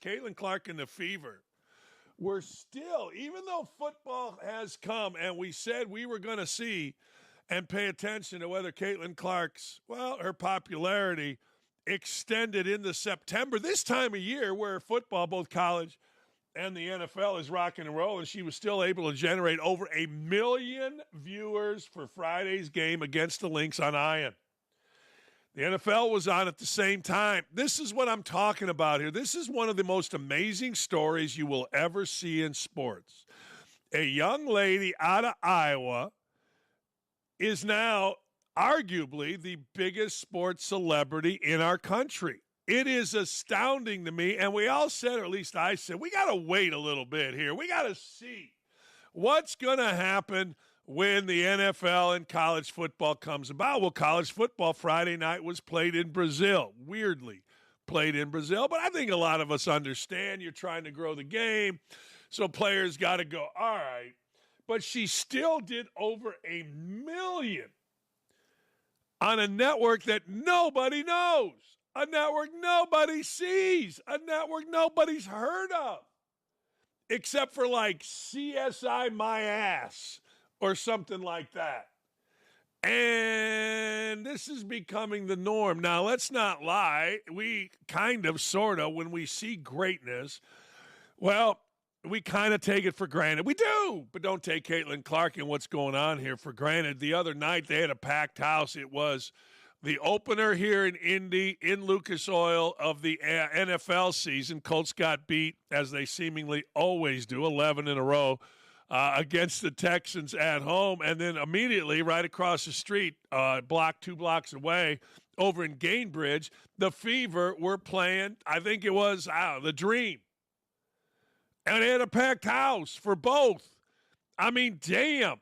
Caitlin Clark and the Fever, we're still, even though football has come and we said we were going to see and pay attention to whether Caitlin Clark's, her popularity extended into September, this time of year where football, both college and the NFL, is rocking and rolling, she was still able to generate over 1 million viewers for Friday's game against the Lynx on Ion. The NFL was on at the same time. This is what I'm talking about here. This is one of the most amazing stories you will ever see in sports. A young lady out of Iowa is now arguably the biggest sports celebrity in our country. It is astounding to me, and we all said, or at least I said, we got to wait a little bit here. We got to see what's going to happen when the NFL and college football comes about. Well, college football Friday night was played in Brazil, weirdly played in Brazil, but I think a lot of us understand you're trying to grow the game, so players got to go, all right. But she still did over 1 million on a network that nobody knows, a network nobody sees, a network nobody's heard of, except for like CSI My Ass or something like that. And this is becoming the norm. Now, let's not lie. We kind of, sort of, when we see greatness, well, we kind of take it for granted. We do, but don't take Caitlin Clark and what's going on here for granted. The other night, they had a packed house. It was the opener here in Indy, in Lucas Oil, of the NFL season. Colts got beat, as they seemingly always do, 11 in a row. Against the Texans at home, and then immediately right across the street, 2 blocks away, over in Gainbridge, the Fever were playing, I think it was, the Dream. And they had a packed house for both. I mean, damn.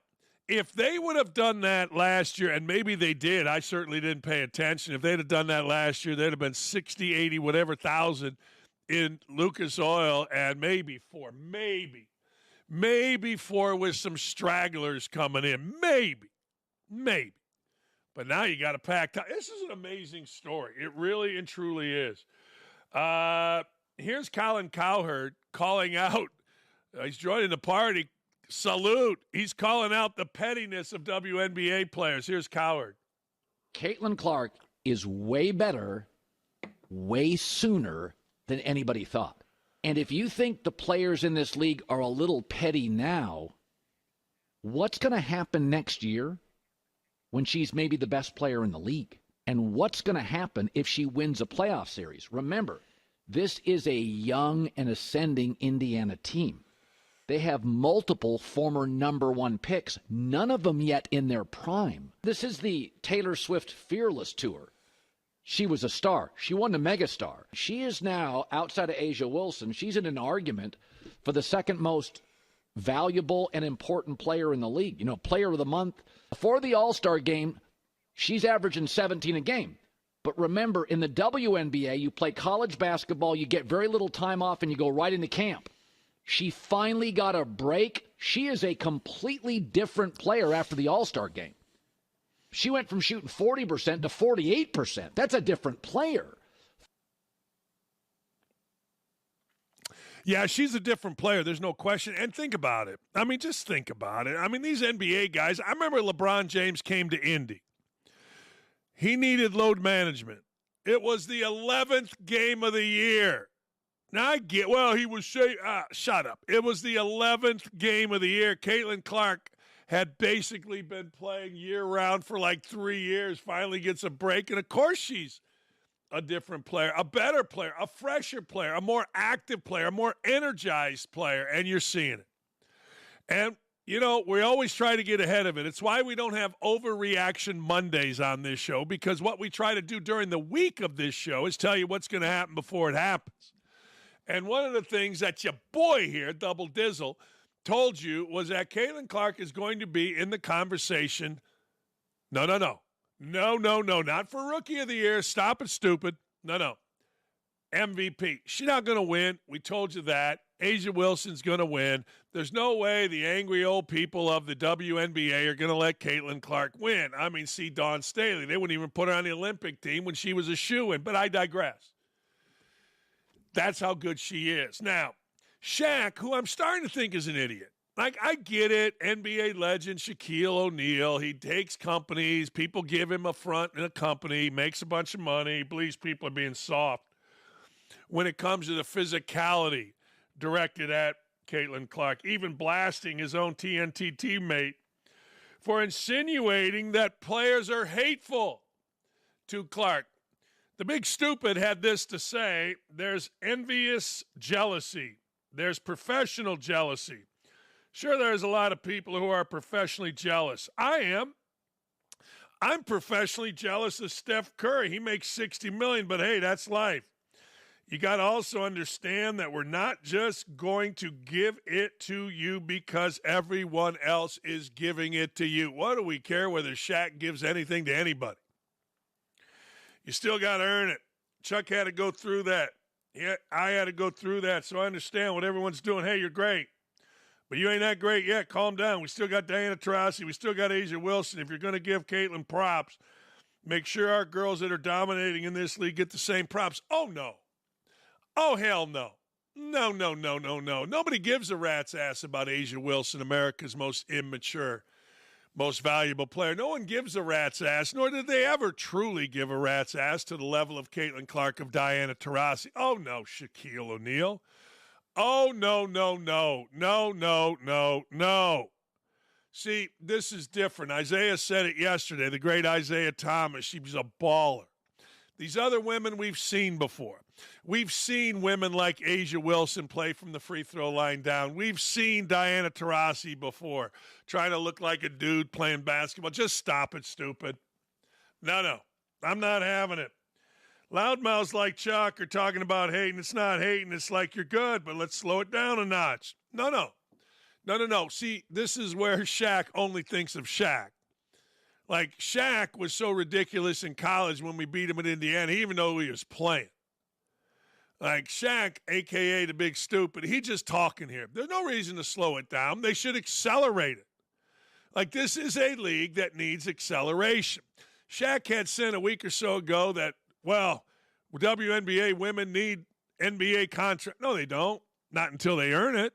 If they would have done that last year, and maybe they did, I certainly didn't pay attention. If they'd have done that last year, there'd have been 60, 80, whatever thousand in Lucas Oil, and maybe 4 with some stragglers coming in. Maybe. But now you got a packed house. This is an amazing story. It really and truly is. Here's Colin Cowherd calling out. He's joining the party. Salute. He's calling out the pettiness of WNBA players. Here's Cowherd. Caitlin Clark is way better, way sooner than anybody thought. And if you think the players in this league are a little petty now, what's going to happen next year when she's maybe the best player in the league? And what's going to happen if she wins a playoff series? Remember, this is a young and ascending Indiana team. They have multiple former number 1 picks, none of them yet in their prime. This is the Taylor Swift Fearless Tour. She was a star. She won the megastar. She is now, outside of A'ja Wilson, she's in an argument for the second most valuable and important player in the league. You know, player of the month. Before the All-Star game, she's averaging 17 a game. But remember, in the WNBA, you play college basketball, you get very little time off, and you go right into camp. She finally got a break. She is a completely different player after the All-Star game. She went from shooting 40% to 48%. That's a different player. Yeah, she's a different player. There's no question. And think about it. I mean, just think about it. I mean, these NBA guys, I remember LeBron James came to Indy. He needed load management. It was the 11th game of the year. Now I get, he was shut up. It was the 11th game of the year. Caitlin Clark had basically been playing year-round for like 3 years, finally gets a break. And, of course, she's a different player, a better player, a fresher player, a more active player, a more energized player, and you're seeing it. And, you know, we always try to get ahead of it. It's why we don't have overreaction Mondays on this show, because what we try to do during the week of this show is tell you what's going to happen before it happens. And one of the things that your boy here, Double Dizzle, told you was that Caitlin Clark is going to be in the conversation. No, not for Rookie of the Year. Stop it, stupid. No. MVP. She's not going to win. We told you that. A'ja Wilson's going to win. There's no way the angry old people of the WNBA are going to let Caitlin Clark win. I mean, see Dawn Staley. They wouldn't even put her on the Olympic team when she was a shoo-in, but I digress. That's how good she is. Now, Shaq, who I'm starting to think is an idiot. Like, I get it. NBA legend Shaquille O'Neal. He takes companies. People give him a front in a company, makes a bunch of money, believes people are being soft. When it comes to the physicality directed at Caitlin Clark, even blasting his own TNT teammate for insinuating that players are hateful to Clark. The big stupid had this to say: there's envious jealousy. There's professional jealousy. Sure, there's a lot of people who are professionally jealous. I am. I'm professionally jealous of Steph Curry. He makes $60 million, but hey, that's life. You got to also understand that we're not just going to give it to you because everyone else is giving it to you. What do we care whether Shaq gives anything to anybody? You still got to earn it. Chuck had to go through that. Yeah, I had to go through that, so I understand what everyone's doing. Hey, you're great, but you ain't that great yet. Calm down. We still got Diana Taurasi. We still got A'ja Wilson. If you're going to give Caitlin props, make sure our girls that are dominating in this league get the same props. Oh, no. Oh, hell no. No. Nobody gives a rat's ass about A'ja Wilson, America's most immature, most valuable player. No one gives a rat's ass, nor did they ever truly give a rat's ass to the level of Caitlin Clark, of Diana Taurasi. Oh, no, Shaquille O'Neal. Oh, no. See, this is different. Isaiah said it yesterday, the great Isaiah Thomas. She was a baller. These other women we've seen before. We've seen women like A'ja Wilson play from the free throw line down. We've seen Diana Taurasi before, trying to look like a dude playing basketball. Just stop it, stupid. No. I'm not having it. Loudmouths like Chuck are talking about hating. It's not hating. It's like you're good, but let's slow it down a notch. No. See, this is where Shaq only thinks of Shaq. Like, Shaq was so ridiculous in college when we beat him at Indiana, even though he was playing. Like, Shaq, a.k.a. the big stupid, he just talking here. There's no reason to slow it down. They should accelerate it. Like, this is a league that needs acceleration. Shaq had said a week or so ago that, well, WNBA women need NBA contract. No, they don't. Not until they earn it.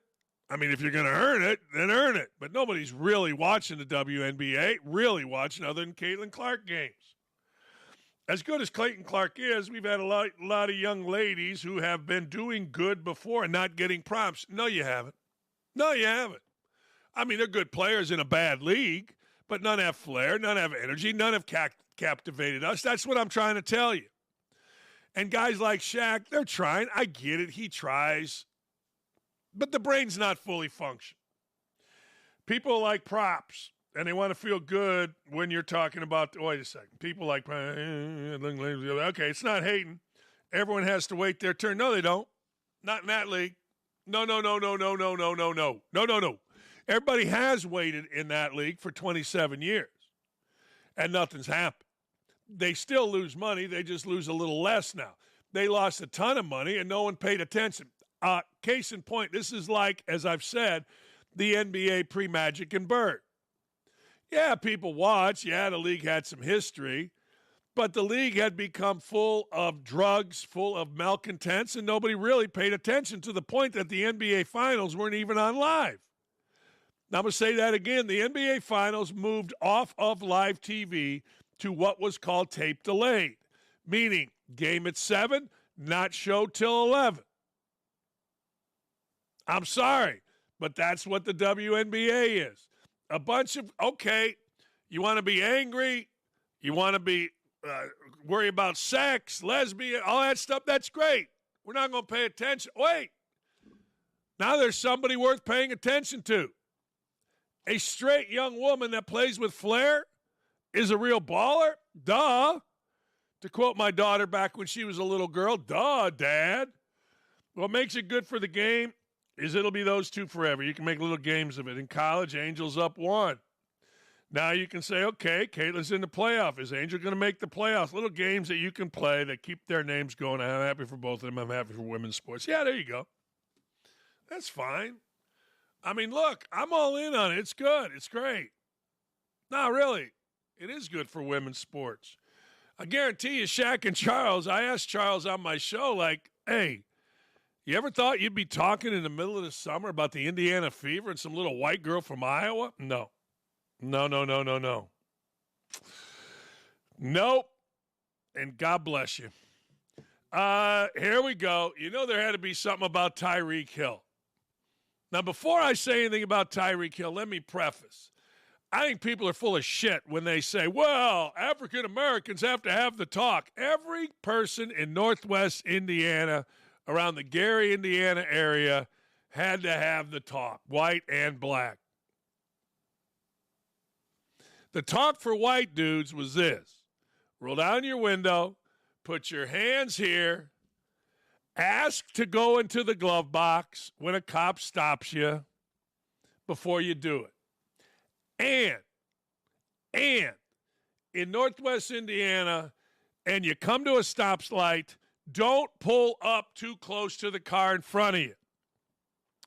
I mean, if you're going to earn it, then earn it. But nobody's really watching the WNBA, really watching other than Caitlin Clark games. As good as Caitlin Clark is, we've had a lot of young ladies who have been doing good before and not getting props. No, you haven't. I mean, they're good players in a bad league, but none have flair, none have energy, none have captivated us. That's what I'm trying to tell you. And guys like Shaq, they're trying. I get it. He tries. But the brain's not fully functioning. People like props, and they want to feel good when you're talking about, wait a second, people like, okay, it's not hating. Everyone has to wait their turn. No, they don't. Not in that league. No. Everybody has waited in that league for 27 years, and nothing's happened. They still lose money. They just lose a little less now. They lost a ton of money, and no one paid attention. Case in point, this is like, as I've said, the NBA pre-Magic and Bird. Yeah, people watch. Yeah, the league had some history. But the league had become full of drugs, full of malcontents, and nobody really paid attention to the point that the NBA Finals weren't even on live. Now, I'm going to say that again. The NBA Finals moved off of live TV to what was called tape delayed, meaning game at 7, not show till 11. I'm sorry, but that's what the WNBA is. A bunch of, okay, you want to be angry, you want to be worry about sex, lesbian, all that stuff, that's great. We're not going to pay attention. Wait, now there's somebody worth paying attention to. A straight young woman that plays with flair is a real baller? Duh. To quote my daughter back when she was a little girl, duh, Dad. What makes it good for the game is it'll be those two forever. You can make little games of it. In college, Angels up 1. Now you can say, okay, Caitlin's in the playoff. Is Angel going to make the playoffs? Little games that you can play that keep their names going. I'm happy for both of them. I'm happy for women's sports. Yeah, there you go. That's fine. I mean, look, I'm all in on it. It's good. It's great. No, really. It is good for women's sports. I guarantee you, Shaq and Charles, I asked Charles on my show, like, hey, You ever thought you'd be talking in the middle of the summer about the Indiana fever and some little white girl from Iowa? No. No, no, no, no, no. Nope. And God bless you. Here we go. You know there had to be something about Tyreek Hill. Now, before I say anything about Tyreek Hill, let me preface. I think people are full of shit when they say, well, African Americans have to have the talk. Every person in Northwest Indiana, around the Gary, Indiana area, had to have the talk, white and black. The talk for white dudes was this. Roll down your window, put your hands here, ask to go into the glove box when a cop stops you before you do it. And in Northwest Indiana, and you come to a stoplight, don't pull up too close to the car in front of you.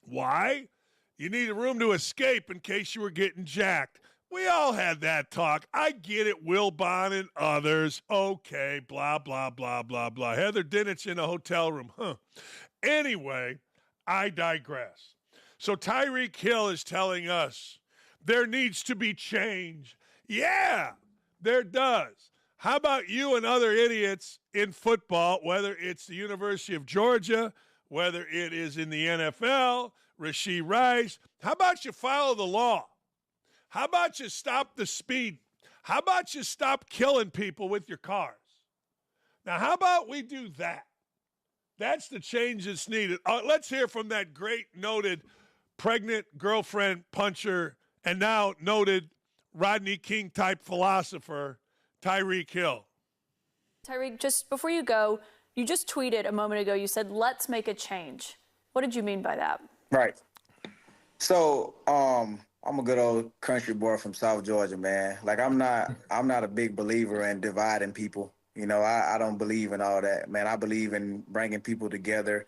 Why? You need a room to escape in case you were getting jacked. We all had that talk. I get it, Wilbon and others. Okay, blah, blah, blah, blah, blah. Heather Dinich in a hotel room. Anyway, I digress. So Tyreek Hill is telling us there needs to be change. Yeah, there does. How about you and other idiots in football, whether it's the University of Georgia, whether it is in the NFL, Rashee Rice? How about you follow the law? How about you stop the speed? How about you stop killing people with your cars? Now, how about we do that? That's the change that's needed. Let's hear from that great noted pregnant girlfriend puncher and now noted Rodney King type philosopher, Tyreek Hill. Tyreek, just before you go, you just tweeted a moment ago, you said, let's make a change. What did you mean by that? Right. So, I'm a good old country boy from South Georgia, man. Like I'm not a big believer in dividing people. You know, I don't believe in all that, man. I believe in bringing people together,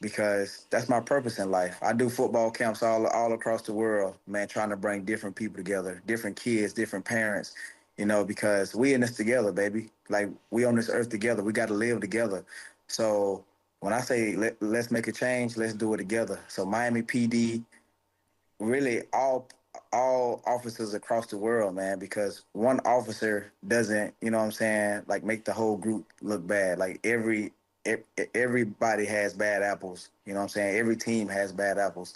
because that's my purpose in life. I do football camps all across the world, man, trying to bring different people together, different kids, different parents, you know, because we in this together, baby. Like we on this earth together. We got to live together. So when I say let's make a change, let's do it together. So Miami PD, really all officers across the world, man, because one officer doesn't, you know what I'm saying, like make the whole group look bad. Like everybody has bad apples, you know what I'm saying? Every team has bad apples.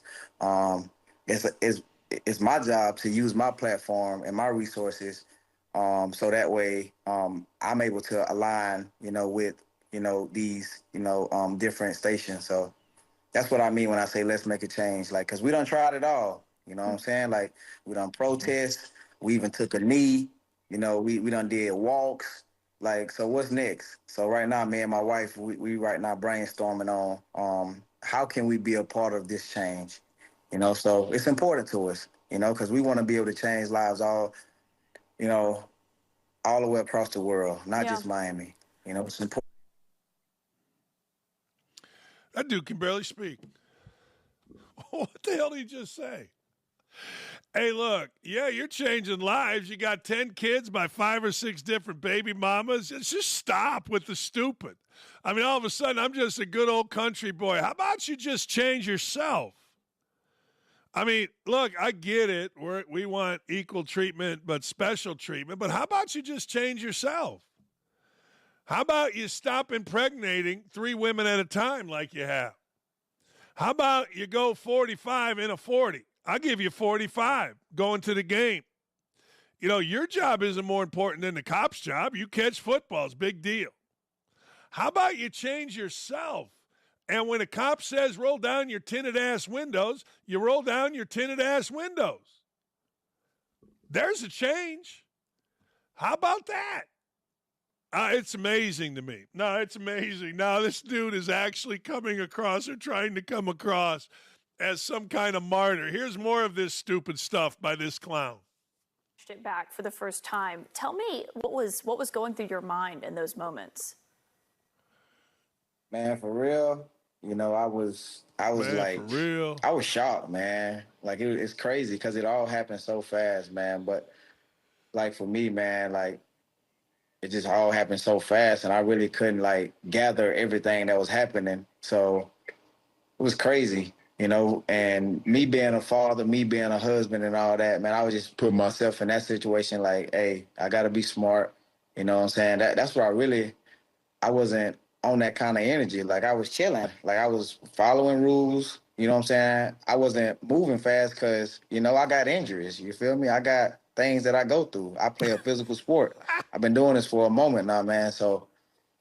It's my job to use my platform and my resources, so that way I'm able to align, you know, with, you know, these, you know, different stations. So that's what I mean when I say let's make a change. Like, because we done tried it all. You know what I'm saying? Like, we done protest. We even took a knee. You know, we done did walks. Like, so what's next? So right now, me and my wife, we right now brainstorming on how can we be a part of this change? You know, so it's important to us, you know, because we want to be able to change lives all, you know, all the way across the world, not just Miami. You know, it's important. That dude can barely speak. What the hell did he just say? Hey, look, yeah, you're changing lives. You got 10 kids by 5 or 6 different baby mamas. Just stop with the stupid. I mean, all of a sudden, I'm just a good old country boy. How about you just change yourself? I mean, look, I get it. We want equal treatment but special treatment. But how about you just change yourself? How about you stop impregnating 3 women at a time like you have? How about you go 45 in a 40? I'll give you 45 going to the game. You know, your job isn't more important than the cop's job. You catch footballs, big deal. How about you change yourself? And when a cop says roll down your tinted ass windows, you roll down your tinted ass windows. There's a change. How about that? It's amazing to me. No, it's amazing. Now, this dude is actually coming across or trying to come across as some kind of martyr. Here's more of this stupid stuff by this clown. It back for the first time. Tell me what was going through your mind in those moments? Man, for real, you know, I was Man, like, for real. I was shocked, man. Like it's crazy because it all happened so fast, man. But like for me, man, like it just all happened so fast, and I really couldn't like gather everything that was happening. So it was crazy, you know. And me being a father, me being a husband, and all that, man, I was just put myself in that situation. Like, hey, I got to be smart. You know what I'm saying? That's what I wasn't on that kind of energy. Like I was chilling. Like I was following rules. You know what I'm saying? I wasn't moving fast because, you know, I got injuries. You feel me? I got things that I go through. I play a physical sport. I've been doing this for a moment now, man. So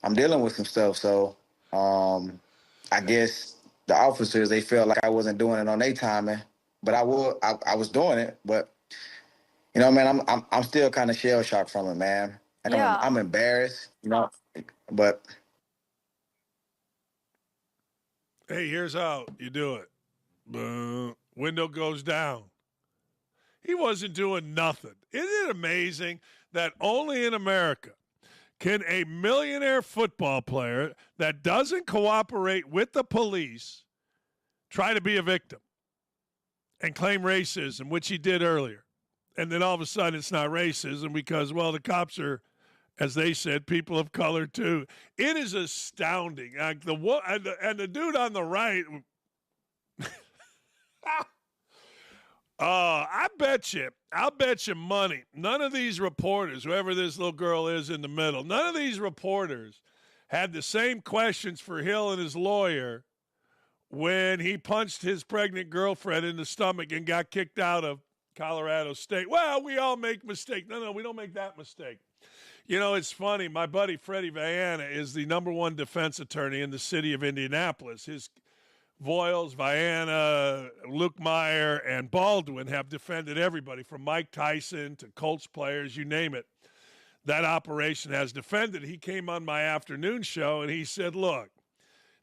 I'm dealing with some stuff. So I guess the officers, they felt like I wasn't doing it on their timing, but I was doing it. But you know, man, I'm still kind of shell shocked from it, man. Like Yeah. I'm embarrassed, you know, but Hey, here's how you do it. Window goes down. He wasn't doing nothing. Isn't it amazing that only in America can a millionaire football player that doesn't cooperate with the police try to be a victim and claim racism, which he did earlier? And then all of a sudden it's not racism because, well, the cops are, as they said, people of color too. It is astounding. Like the dude on the right. I'll bet you money. None of these reporters, whoever this little girl is in the middle, none of these reporters had the same questions for Hill and his lawyer when he punched his pregnant girlfriend in the stomach and got kicked out of Colorado State. Well, we all make mistakes. No, we don't make that mistake. You know, it's funny. My buddy Freddie Viana is the number one defense attorney in the city of Indianapolis. His Voiles, Viana, Luke Meyer, and Baldwin have defended everybody from Mike Tyson to Colts players, you name it. That operation has defended. He came on my afternoon show and he said, look,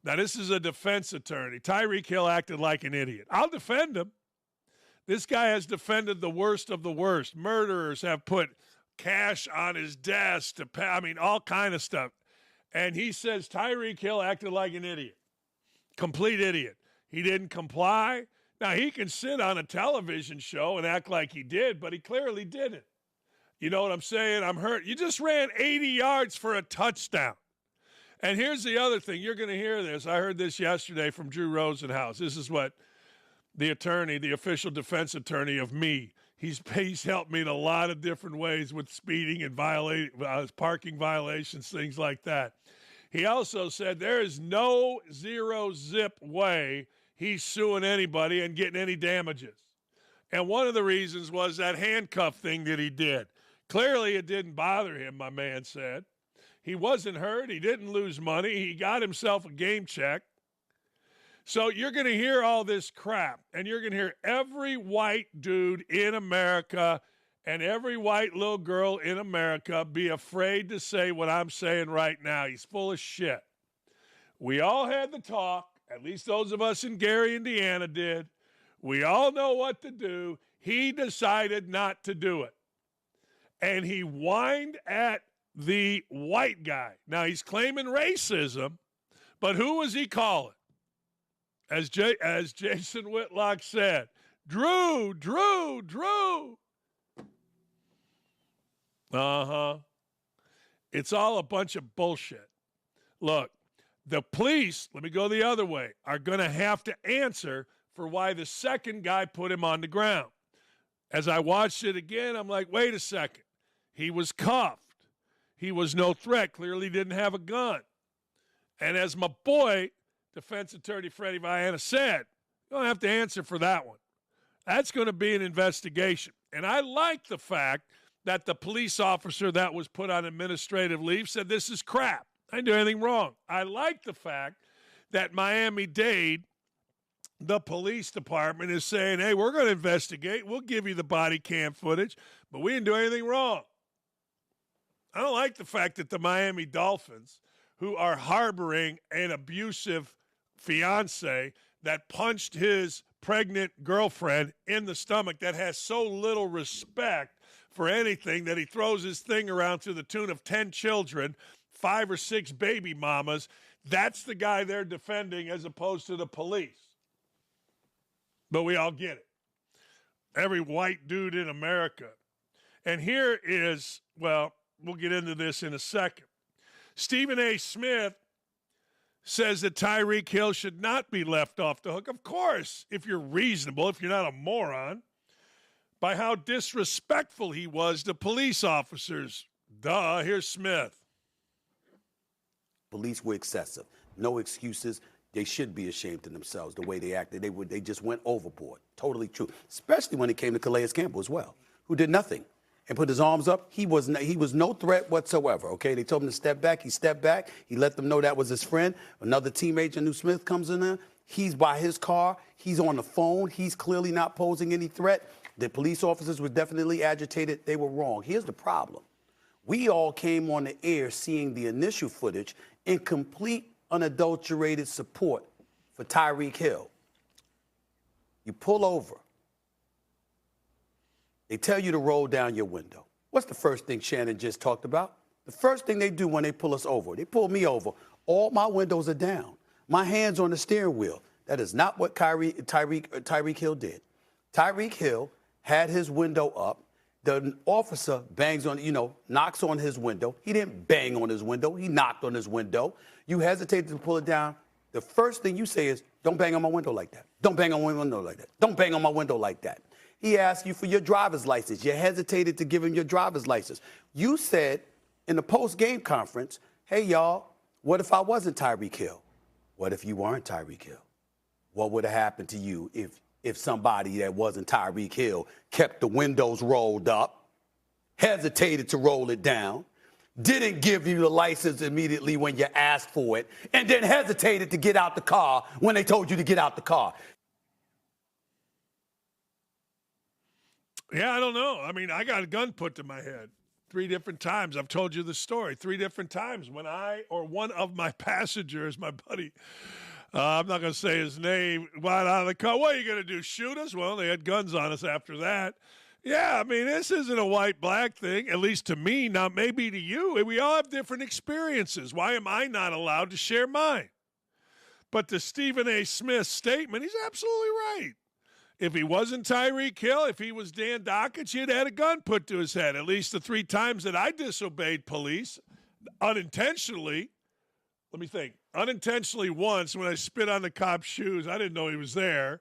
now this is a defense attorney. Tyreek Hill acted like an idiot. I'll defend him. This guy has defended the worst of the worst. Murderers have put cash on his desk to pay, all kind of stuff. And he says Tyreek Hill acted like an idiot. Complete idiot. He didn't comply. Now, he can sit on a television show and act like he did, but he clearly didn't. You know what I'm saying? I'm hurt. You just ran 80 yards for a touchdown. And here's the other thing. You're going to hear this. I heard this yesterday from Drew Rosenhaus. This is what the attorney, the official defense attorney of me, he's helped me in a lot of different ways with speeding and parking violations, things like that. He also said there is no zero-zip way he's suing anybody and getting any damages. And one of the reasons was that handcuff thing that he did. Clearly it didn't bother him, my man said. He wasn't hurt. He didn't lose money. He got himself a game check. So you're going to hear all this crap, and you're going to hear every white dude in America and every white little girl in America be afraid to say what I'm saying right now. He's full of shit. We all had the talk, at least those of us in Gary, Indiana did. We all know what to do. He decided not to do it. And he whined at the white guy. Now, he's claiming racism, but who was he calling? As Jason Whitlock said, Drew. It's all a bunch of bullshit. Look, the police, let me go the other way, are going to have to answer for why the second guy put him on the ground. As I watched it again, I'm like, wait a second. He was cuffed. He was no threat. Clearly didn't have a gun. And as my boy, defense attorney Freddie Viana said, you don't have to answer for that one. That's going to be an investigation. And I like the fact that the police officer that was put on administrative leave said this is crap. I didn't do anything wrong. I like the fact that Miami-Dade, the police department, is saying, hey, we're going to investigate. We'll give you the body cam footage, but we didn't do anything wrong. I don't like the fact that the Miami Dolphins, who are harboring an abusive fiance that punched his pregnant girlfriend in the stomach, that has so little respect for anything that he throws his thing around to the tune of 10 children, 5 or 6 baby mamas. That's the guy they're defending as opposed to the police. But we all get it. Every white dude in America. And here is, well, we'll get into this in a second. Stephen A. Smith says that Tyreek Hill should not be left off the hook. Of course, if you're reasonable, if you're not a moron, by how disrespectful he was to police officers. Duh, here's Smith. Police were excessive. No excuses. They should be ashamed of themselves the way they acted. They just went overboard. Totally true. Especially when it came to Calais Campbell as well, who did nothing and put his arms up. He was no threat whatsoever. Okay, they told him to step back. He stepped back. He let them know that was his friend. Another team agent, New Smith, comes in there. He's by his car. He's on the phone. He's clearly not posing any threat. The police officers were definitely agitated. They were wrong. Here's the problem. We all came on the air seeing the initial footage in complete, unadulterated support for Tyreek Hill. You pull over. They tell you to roll down your window. What's the first thing Shannon just talked about? The first thing they do when they pull us over, they pull me over, all my windows are down. My hand's on the steering wheel. That is not what Tyreek Hill did. Tyreek Hill had his window up. The officer bangs on, knocks on his window. He didn't bang on his window. He knocked on his window. You hesitated to pull it down. The first thing you say is, don't bang on my window like that. Don't bang on my window like that. Don't bang on my window like that. He asked you for your driver's license. You hesitated to give him your driver's license. You said in the post-game conference, hey, y'all, what if I wasn't Tyreek Hill? What if you weren't Tyreek Hill? What would have happened to you if somebody that wasn't Tyreek Hill kept the windows rolled up, hesitated to roll it down, didn't give you the license immediately when you asked for it, and then hesitated to get out the car when they told you to get out the car? Yeah, I don't know. I mean, I got a gun put to my head 3 different times. I've told you the story 3 different times when I or one of my passengers, my buddy, I'm not going to say his name, got out of the car. What are you going to do, shoot us? Well, they had guns on us after that. Yeah, I mean, this isn't a white-black thing, at least to me. Now, maybe to you. We all have different experiences. Why am I not allowed to share mine? But to Stephen A. Smith's statement, he's absolutely right. If he wasn't Tyreek Hill, if he was Dan Dakich, he'd had a gun put to his head. At least the 3 times that I disobeyed police unintentionally. Let me think. Unintentionally once when I spit on the cop's shoes. I didn't know he was there.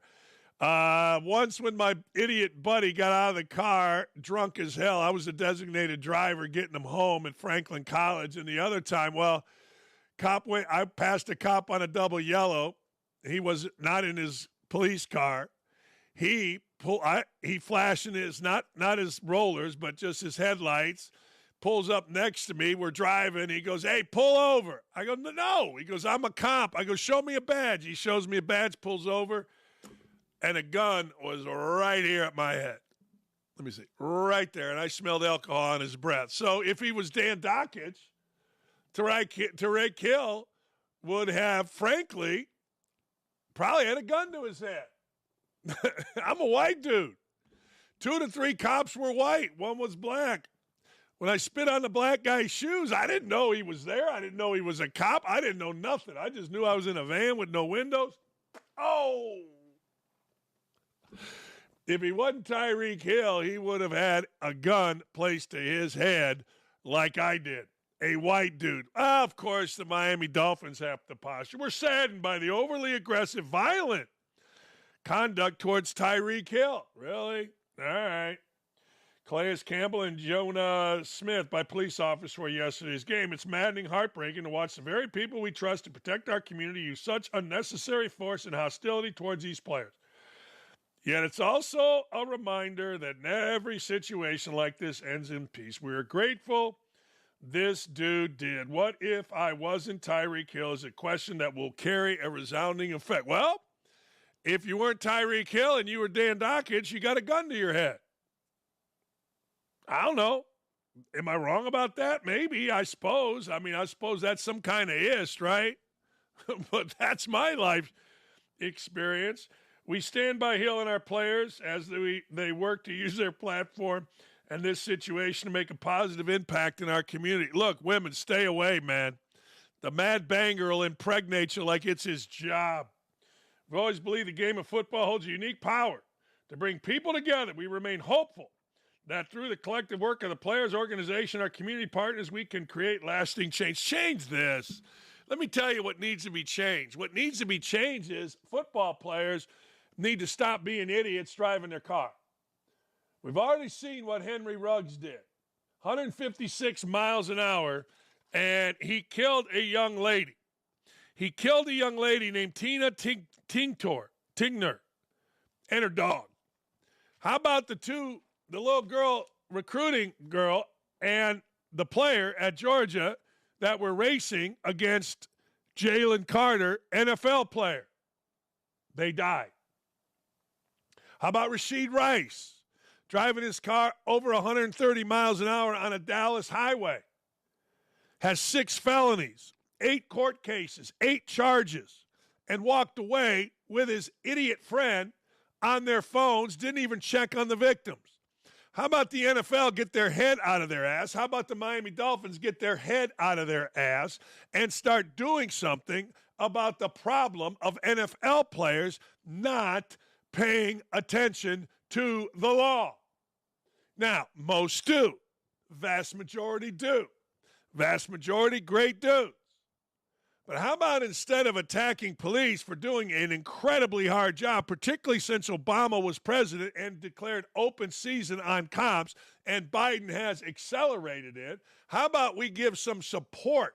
Once when my idiot buddy got out of the car drunk as hell. I was the designated driver getting him home at Franklin College. And the other time, I passed a cop on a double yellow. He was not in his police car. He flashing his not his rollers, but just his headlights. Pulls up next to me. We're driving. He goes, "Hey, pull over." I go, "No." He goes, "I'm a cop." I go, "Show me a badge." He shows me a badge, pulls over, and a gun was right here at my head. Let me see, right there, and I smelled alcohol on his breath. So if he was Dan Dakich, Tyreek Hill would have, frankly, probably had a gun to his head. I'm a white dude. 2 to 3 cops were white. 1 was black. When I spit on the black guy's shoes, I didn't know he was there. I didn't know he was a cop. I didn't know nothing. I just knew I was in a van with no windows. Oh! If he wasn't Tyreek Hill, he would have had a gun placed to his head like I did. A white dude. Of course, the Miami Dolphins have the posture. We're saddened by the overly aggressive, violent conduct towards Tyreek Hill. Really? All right. Calais Campbell and Jonah Smith by police officers for yesterday's game. It's maddening, heartbreaking to watch the very people we trust to protect our community use such unnecessary force and hostility towards these players. Yet it's also a reminder that every situation like this ends in peace. We are grateful this dude did. What if I wasn't Tyreek Hill is a question that will carry a resounding effect. Well, if you weren't Tyreek Hill and you were Dan Dakich, you got a gun to your head. I don't know. Am I wrong about that? Maybe, I suppose. I mean, I suppose that's some kind of ist, right? But that's my life experience. We stand by Hill and our players as they work to use their platform and this situation to make a positive impact in our community. Look, women, stay away, man. The mad banger will impregnate you like it's his job. I've always believed the game of football holds a unique power to bring people together. We remain hopeful that through the collective work of the players, organization, our community partners, we can create lasting change. Change this. Let me tell you what needs to be changed. What needs to be changed is football players need to stop being idiots driving their car. We've already seen what Henry Ruggs did. 156 miles an hour, and he killed a young lady. He killed a young lady named Tina Tingner and her dog. How about the little girl, recruiting girl, and the player at Georgia that were racing against Jalen Carter, NFL player? They died. How about Rashid Rice driving his car over 130 miles an hour on a Dallas highway? Has 6 felonies, 8 court cases, 8 charges, and walked away with his idiot friend on their phones, didn't even check on the victims. How about the NFL get their head out of their ass? How about the Miami Dolphins get their head out of their ass and start doing something about the problem of NFL players not paying attention to the law? Now, most do. Vast majority do. Vast majority, great dudes. But how about instead of attacking police for doing an incredibly hard job, particularly since Obama was president and declared open season on cops, and Biden has accelerated it, how about we give some support?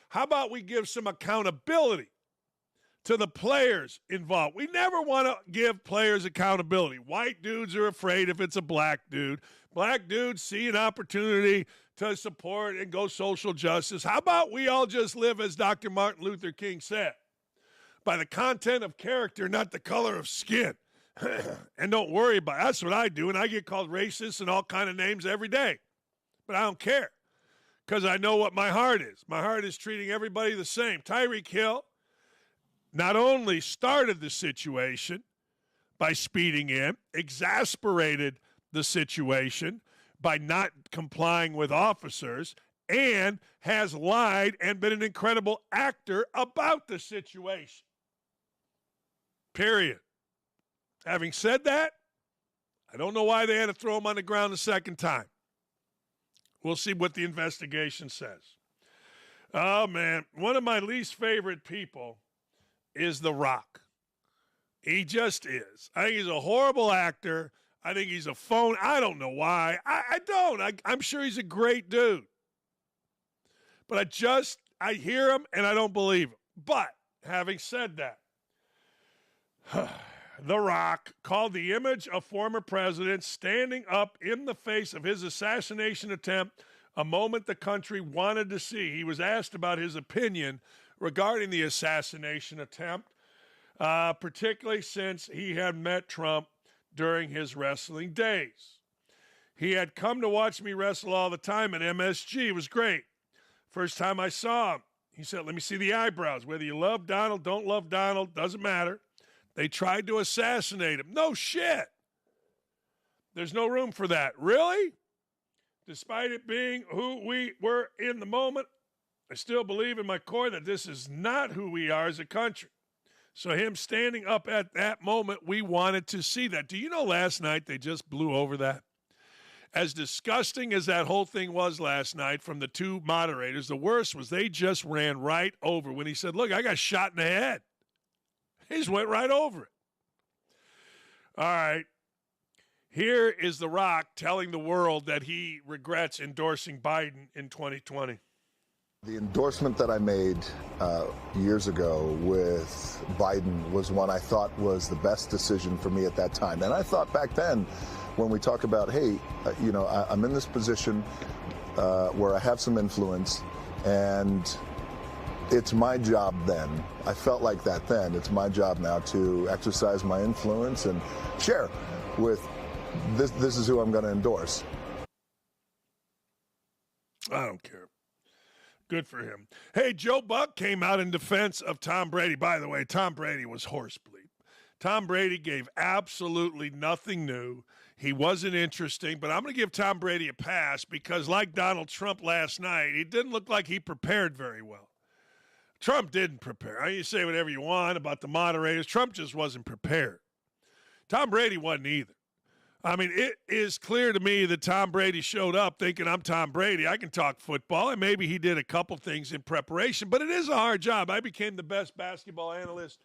How about we give some accountability to the players involved? We never want to give players accountability. White dudes are afraid if it's a black dude. Black dudes see an opportunity to support and go social justice. How about we all just live, as Dr. Martin Luther King said, by the content of character, not the color of skin. And don't worry about it. That's what I do, and I get called racist and all kind of names every day. But I don't care, because I know what my heart is. My heart is treating everybody the same. Tyreek Hill not only started the situation by speeding in, exasperated the situation by not complying with officers, and has lied and been an incredible actor about the situation. Period. Having said that, I don't know why they had to throw him on the ground a second time. We'll see what the investigation says. Oh, man. One of my least favorite people is The Rock. He just is. I think he's a horrible actor. I think he's a phone. I don't know why. I don't. I'm sure he's a great dude. But I hear him and I don't believe him. But having said that, The Rock called the image of former presidents standing up in the face of his assassination attempt a moment the country wanted to see. He was asked about his opinion regarding the assassination attempt, particularly since he had met Trump during his wrestling days. He had come to watch me wrestle all the time at MSG. It was great. First time I saw him, he said, let me see the eyebrows. Whether you love Donald, don't love Donald, doesn't matter. They tried to assassinate him. No shit. There's no room for that. Really? Despite it being who we were in the moment, I still believe in my core that this is not who we are as a country. So him standing up at that moment, we wanted to see that. Do you know last night they just blew over that? As disgusting as that whole thing was last night from the 2 moderators, the worst was they just ran right over when he said, look, I got shot in the head. He just went right over it. All right. Here is The Rock telling the world that he regrets endorsing Biden in 2020. The endorsement that I made years ago with Biden was one I thought was the best decision for me at that time. And I thought back then, when we talk about, hey, I'm in this position where I have some influence, and it's my job then. I felt like that then. It's my job now to exercise my influence and share with this is who I'm going to endorse. I don't care. Good for him. Hey, Joe Buck came out in defense of Tom Brady. By the way, Tom Brady was horsebleed. Tom Brady gave absolutely nothing new. He wasn't interesting, but I'm going to give Tom Brady a pass because, like Donald Trump last night, it didn't look like he prepared very well. Trump didn't prepare. You say whatever you want about the moderators. Trump just wasn't prepared. Tom Brady wasn't either. I mean, it is clear to me that Tom Brady showed up thinking I'm Tom Brady. I can talk football, and maybe he did a couple things in preparation, but it is a hard job. I became the best basketball analyst,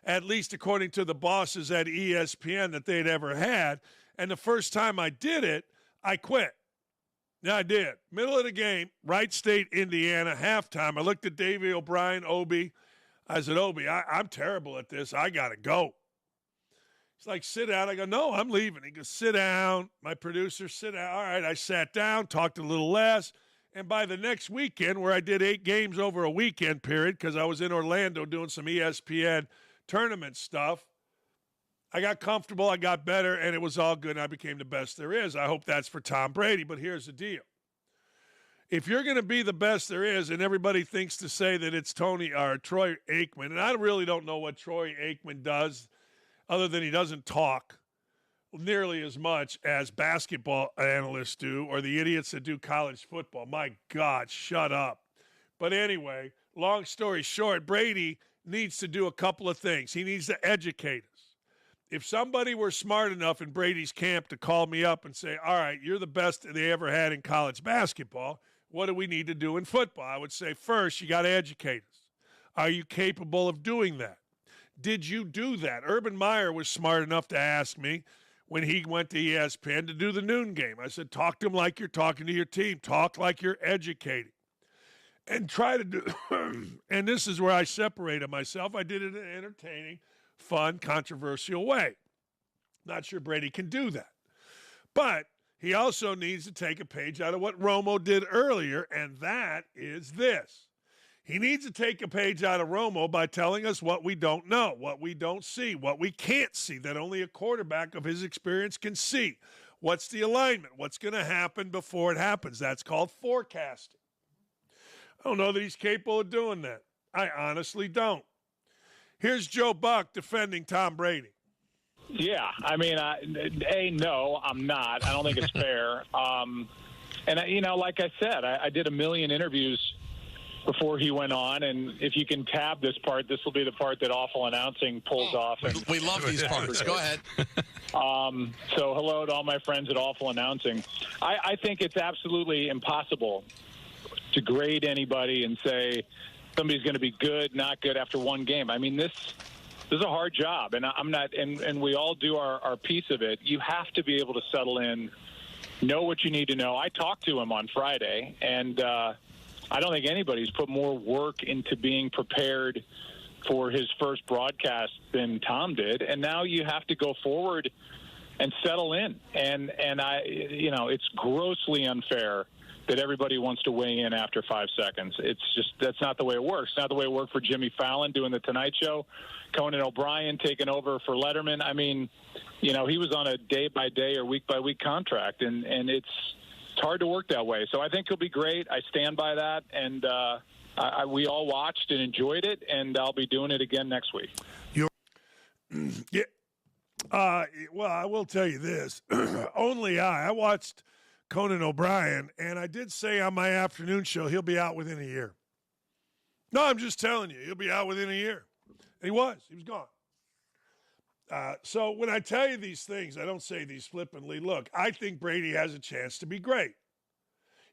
at least according to the bosses at ESPN, that they'd ever had. And the first time I did it, I quit. Yeah, I did. Middle of the game, Wright State, Indiana, halftime. I looked at Davey O'Brien, Obi. I said, Obi, I'm terrible at this. I got to go. He's like, sit down. I go, no, I'm leaving. He goes, sit down. My producer, sit down. All right, I sat down, talked a little less. And by the next weekend, where I did 8 games over a weekend period because I was in Orlando doing some ESPN tournament stuff, I got comfortable, I got better, and it was all good, and I became the best there is. I hope that's for Tom Brady, but here's the deal. If you're going to be the best there is, and everybody thinks to say that it's Troy Aikman, and I really don't know what Troy Aikman does, other than he doesn't talk nearly as much as basketball analysts do or the idiots that do college football. My God, shut up. But anyway, long story short, Brady needs to do a couple of things. He needs to educate us. If somebody were smart enough in Brady's camp to call me up and say, all right, you're the best they ever had in college basketball, what do we need to do in football? I would say, first, you got to educate us. Are you capable of doing that? Did you do that? Urban Meyer was smart enough to ask me when he went to ESPN to do the noon game. I said, talk to him like you're talking to your team. Talk like you're educating. And try to do, and this is where I separated myself. I did it in an entertaining, fun, controversial way. Not sure Brady can do that. But he also needs to take a page out of what Romo did earlier, and that is this. He needs to take a page out of Romo by telling us what we don't know, what we don't see, what we can't see, that only a quarterback of his experience can see. What's the alignment? What's going to happen before it happens? That's called forecasting. I don't know that he's capable of doing that. I honestly don't. Here's Joe Buck defending Tom Brady. Yeah, I mean, no, I'm not. I don't think it's fair. Like I said, I did a million interviews before he went on, and if you can tab this part, this will be the part that awful announcing pulls off. And we love these parts. Go ahead. So hello to all my friends at awful announcing. I think it's absolutely impossible to grade anybody and say somebody's going to be good, not good after one game. I mean, this is a hard job, and I'm not, and we all do our piece of it. You have to be able to settle in, know what you need to know. I talked to him on Friday, and I don't think anybody's put more work into being prepared for his first broadcast than Tom did. And now you have to go forward and settle in. And it's grossly unfair that everybody wants to weigh in after 5 seconds. It's just, that's not the way it works. It's not the way it worked for Jimmy Fallon doing the Tonight Show, Conan O'Brien taking over for Letterman. I mean, he was on a day-by-day or week-by-week contract, and it's hard to work that way. So I think he'll be great. I stand by that, and we all watched and enjoyed it, and I'll be doing it again next week. Yeah. Well, I will tell you this. Only I watched Conan O'Brien, and I did say on my afternoon show he'll be out within a year. No, I'm just telling you, he'll be out within a year. And he was gone. So when I tell you these things, I don't say these flippantly. Look, I think Brady has a chance to be great.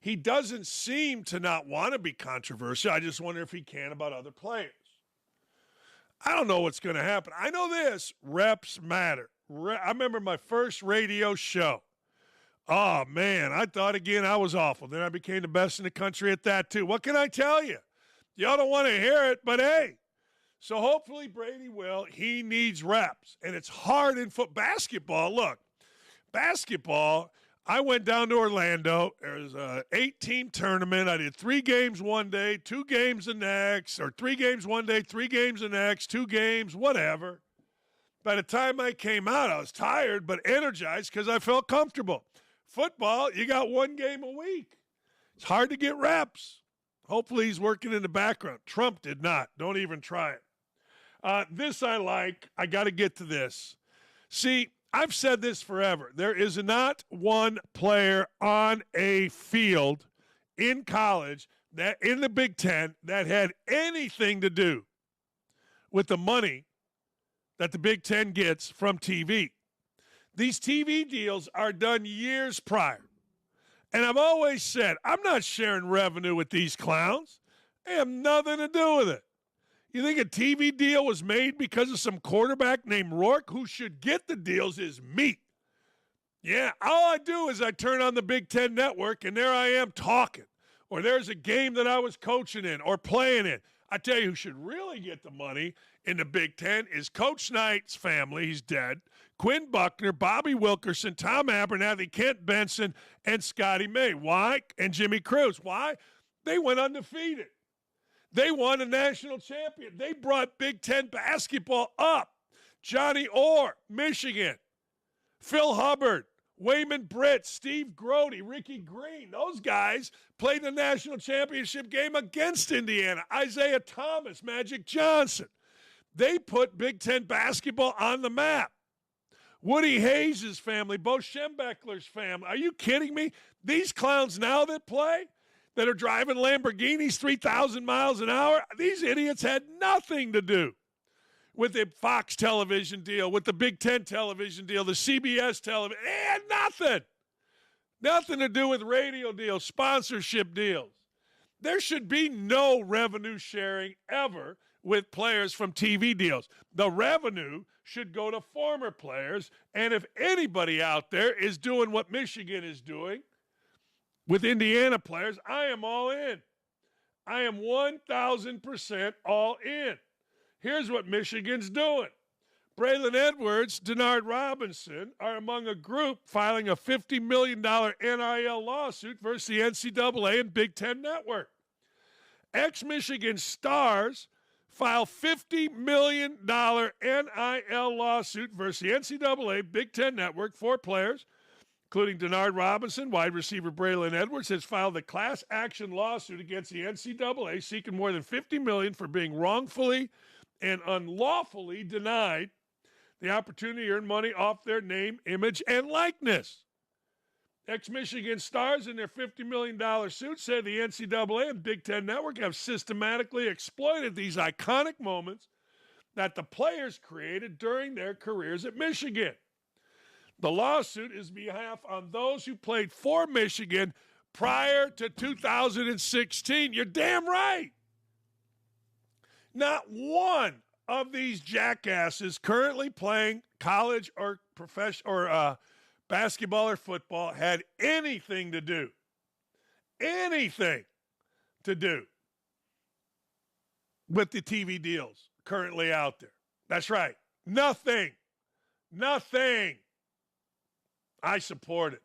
He doesn't seem to not want to be controversial. I just wonder if he can about other players. I don't know what's going to happen. I know this, reps matter. I remember my first radio show. Oh, man, I thought again I was awful. Then I became the best in the country at that, too. What can I tell you? Y'all don't want to hear it, but hey. So hopefully Brady will. He needs reps. And it's hard in basketball. Look, basketball, I went down to Orlando. There was an 8-team tournament. I did 3 games one day, 2 games the next, or 3 games one day, 3 games the next, 2 games, whatever. By the time I came out, I was tired but energized because I felt comfortable. Football, you got 1 game a week. It's hard to get reps. Hopefully he's working in the background. Trump did not. Don't even try it. This I like. I got to get to this. See, I've said this forever. There is not one player on a field in college that in the Big Ten that had anything to do with the money that the Big Ten gets from TV. These TV deals are done years prior. And I've always said, I'm not sharing revenue with these clowns. They have nothing to do with it. You think a TV deal was made because of some quarterback named Rourke? Who should get the deals is me. Yeah, all I do is I turn on the Big Ten Network, and there I am talking. Or there's a game that I was coaching in or playing in. I tell you who should really get the money in the Big Ten is Coach Knight's family. He's dead. Quinn Buckner, Bobby Wilkerson, Tom Abernathy, Kent Benson, and Scotty May. Why? And Jimmy Cruz. Why? They went undefeated. They won a national champion. They brought Big Ten basketball up. Johnny Orr, Michigan. Phil Hubbard, Wayman Britt, Steve Grody, Ricky Green. Those guys played the national championship game against Indiana. Isaiah Thomas, Magic Johnson. They put Big Ten basketball on the map. Woody Hayes' family, Bo Schembechler's family. Are you kidding me? These clowns now that play, that are driving Lamborghinis 3,000 miles an hour, these idiots had nothing to do with the Fox television deal, with the Big Ten television deal, the CBS television. They had nothing. Nothing to do with radio deals, sponsorship deals. There should be no revenue sharing ever with players from TV deals. The revenue should go to former players, and if anybody out there is doing what Michigan is doing with Indiana players, I am all in. I am 1,000% all in. Here's what Michigan's doing. Braylon Edwards, Denard Robinson are among a group filing a $50 million NIL lawsuit versus the NCAA and Big Ten Network. Ex-Michigan stars file $50 million NIL lawsuit versus the NCAA, Big Ten Network. 4 players, including Denard Robinson, wide receiver Braylon Edwards, has filed a class action lawsuit against the NCAA seeking more than $50 million for being wrongfully and unlawfully denied the opportunity to earn money off their name, image, and likeness. Ex-Michigan stars in their $50 million suit said the NCAA and Big Ten Network have systematically exploited these iconic moments that the players created during their careers at Michigan. The lawsuit is behalf on those who played for Michigan prior to 2016. You're damn right. Not one of these jackasses currently playing college or professional or basketball or football had anything to do with the TV deals currently out there. That's right. Nothing. I support it.